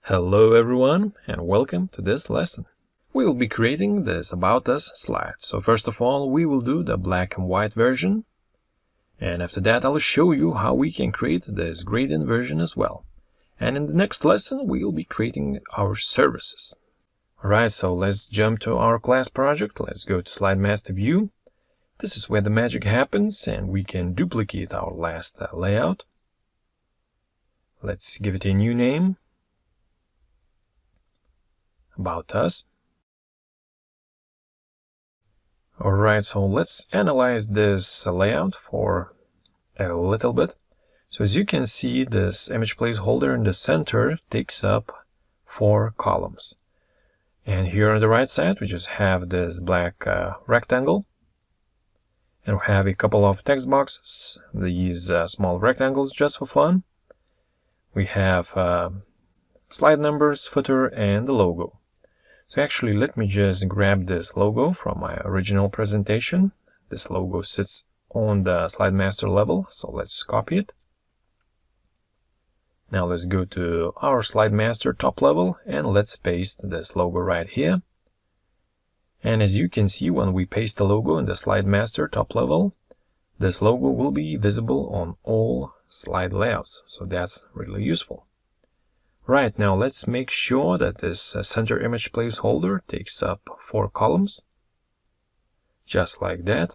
Hello everyone and welcome to this lesson. We will be creating this About Us slide. So first of all, we will do the black and white version. And after that, I'll show you how we can create this gradient version as well. And in the next lesson, we will be creating our services. Alright, so let's jump to our class project. Let's go to Slide Master View. This is where the magic happens and we can duplicate our last layout. Let's give it a new name. About Us. Alright, so let's analyze this layout for a little bit. So as you can see, this image placeholder in the center takes up 4 columns. And here on the right side, we just have this black rectangle. And we have a couple of text boxes, these small rectangles just for fun. We have slide numbers, footer, and the logo. So actually, let me just grab this logo from my original presentation. This logo sits on the Slide Master level, so let's copy it. Now let's go to our Slide Master top level and let's paste this logo right here. And as you can see, when we paste the logo in the Slide Master top level, this logo will be visible on all slide layouts, so that's really useful. Right, now let's make sure that this center image placeholder takes up 4 columns, just like that.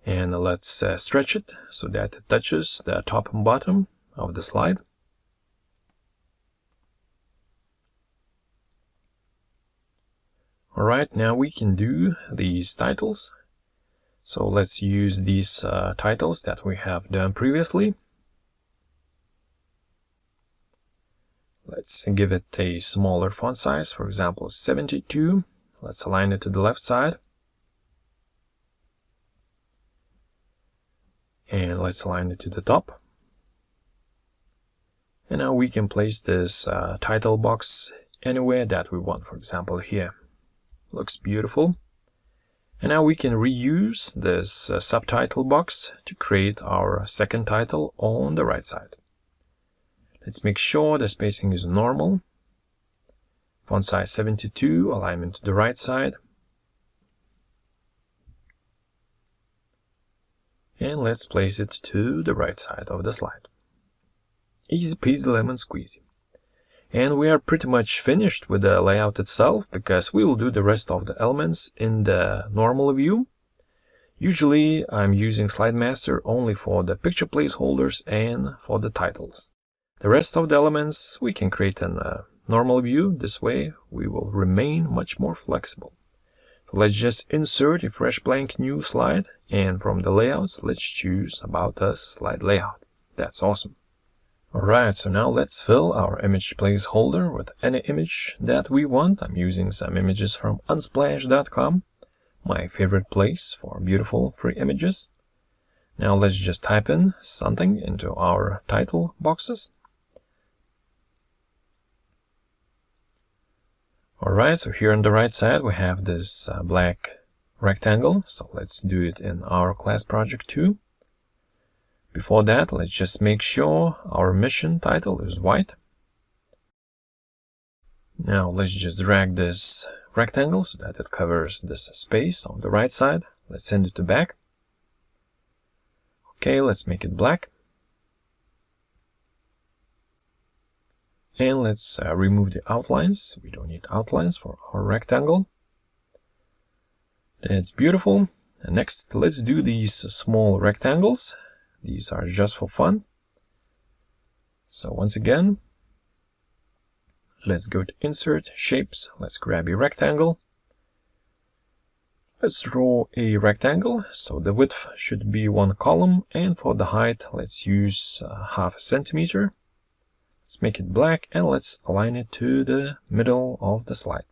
And let's stretch it so that it touches the top and bottom of the slide. Alright, now we can do these titles. So let's use these titles that we have done previously. Let's give it a smaller font size, for example 72. Let's align it to the left side. And let's align it to the top. And now we can place this title box anywhere that we want, for example here. Looks beautiful. And now we can reuse this subtitle box to create our second title on the right side. Let's make sure the spacing is normal. Font size 72, alignment to the right side. And let's place it to the right side of the slide. Easy peasy lemon squeezy. And we are pretty much finished with the layout itself, because we will do the rest of the elements in the normal view. Usually I'm using Slide Master only for the picture placeholders and for the titles. The rest of the elements we can create in a normal view. This way we will remain much more flexible. So let's just insert a fresh blank new slide, and from the layouts let's choose About Us slide layout. That's awesome. Alright, so now let's fill our image placeholder with any image that we want. I'm using some images from Unsplash.com, my favorite place for beautiful free images. Now let's just type in something into our title boxes. Alright, so here on the right side we have this black rectangle, so let's do it in our class project too. Before that, let's just make sure our mission title is white. Now let's just drag this rectangle so that it covers this space on the right side. Let's send it to back. Okay, let's make it black. And let's remove the outlines. We don't need outlines for our rectangle. That's beautiful. And next, let's do these small rectangles. These are just for fun. So once again, let's go to Insert, Shapes. Let's grab a rectangle. Let's draw a rectangle. So the width should be 1 column. And for the height, let's use ½ centimeter. Let's make it black and let's align it to the middle of the slide.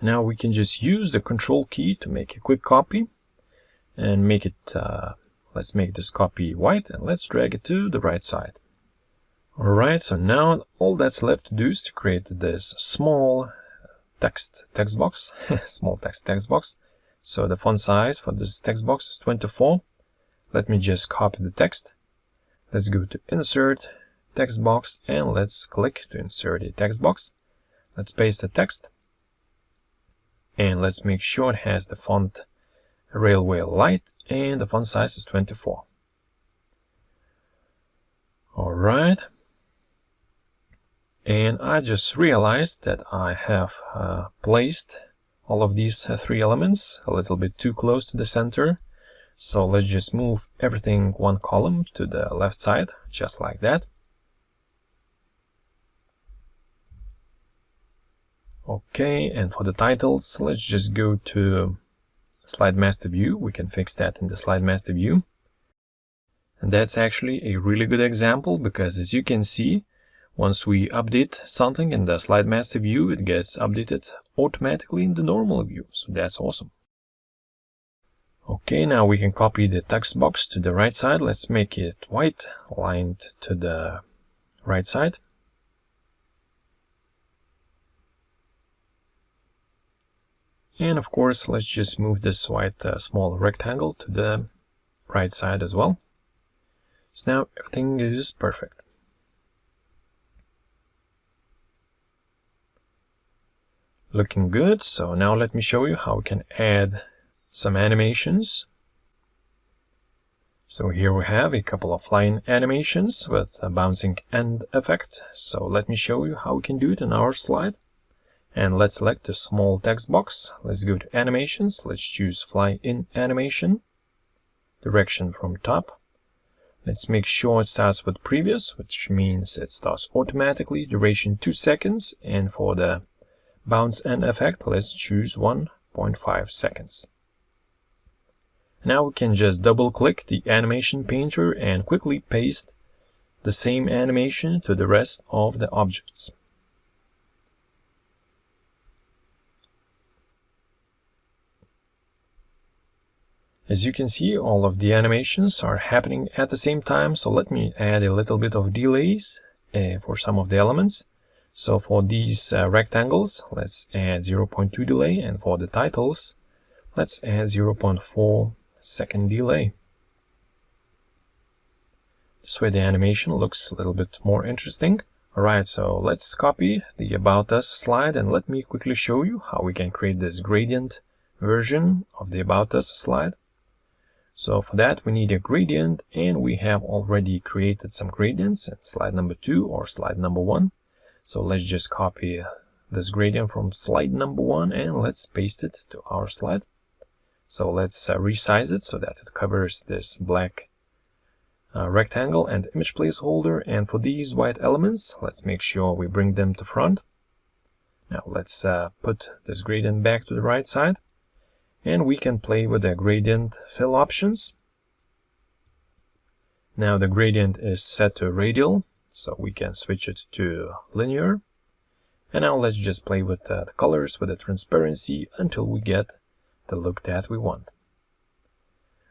Now we can just use the Control key to make a quick copy and make it, let's make this copy white and let's drag it to the right side. Alright, so now all that's left to do is to create this small text box, small text box. So the font size for this text box is 24. Let me just copy the text. Let's go to Insert Text Box and let's click to insert a text box. Let's paste the text and let's make sure it has the font Railway Light and the font size is 24. Alright, and I just realized that I have placed all of these three elements a little bit too close to the center. So let's just move everything one column to the left side, just like that. Okay, and for the titles, let's just go to Slide Master View. We can fix that in the Slide Master View. And that's actually a really good example because, as you can see, once we update something in the Slide Master View, it gets updated automatically in the normal view. So that's awesome. Okay, now we can copy the text box to the right side. Let's make it white, aligned to the right side. And of course, let's just move this white small rectangle to the right side as well. So now everything is perfect. Looking good. So now let me show you how we can add some animations. So here we have a couple of line animations with a bouncing end effect. So let me show you how we can do it in our slide. And let's select a small text box. Let's go to Animations. Let's choose Fly in Animation. Direction from top. Let's make sure it starts with previous, which means it starts automatically. Duration 2 seconds. And for the bounce end effect, let's choose 1.5 seconds. Now we can just double click the animation painter and quickly paste the same animation to the rest of the objects. As you can see, all of the animations are happening at the same time, so let me add a little bit of delays for some of the elements. So for these rectangles, let's add 0.2 delay, and for the titles, let's add 0.4 second delay. This way the animation looks a little bit more interesting. Alright, so let's copy the About Us slide and let me quickly show you how we can create this gradient version of the About Us slide. So for that we need a gradient, and we have already created some gradients in slide number 2 or slide number 1. So let's just copy this gradient from slide number 1 and let's paste it to our slide. So let's resize it so that it covers this black rectangle and image placeholder. And for these white elements, let's make sure we bring them to front. Now let's put this gradient back to the right side. And we can play with the gradient fill options. Now the gradient is set to radial, so we can switch it to linear. And now let's just play with the colors, with the transparency, until we get the look that we want.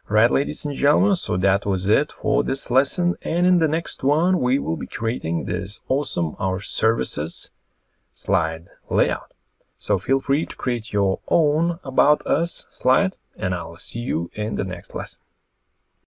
Right, ladies and gentlemen, so that was it for this lesson, and in the next one we will be creating this awesome Our Services slide layout. So feel free to create your own About Us slide, and I'll see you in the next lesson.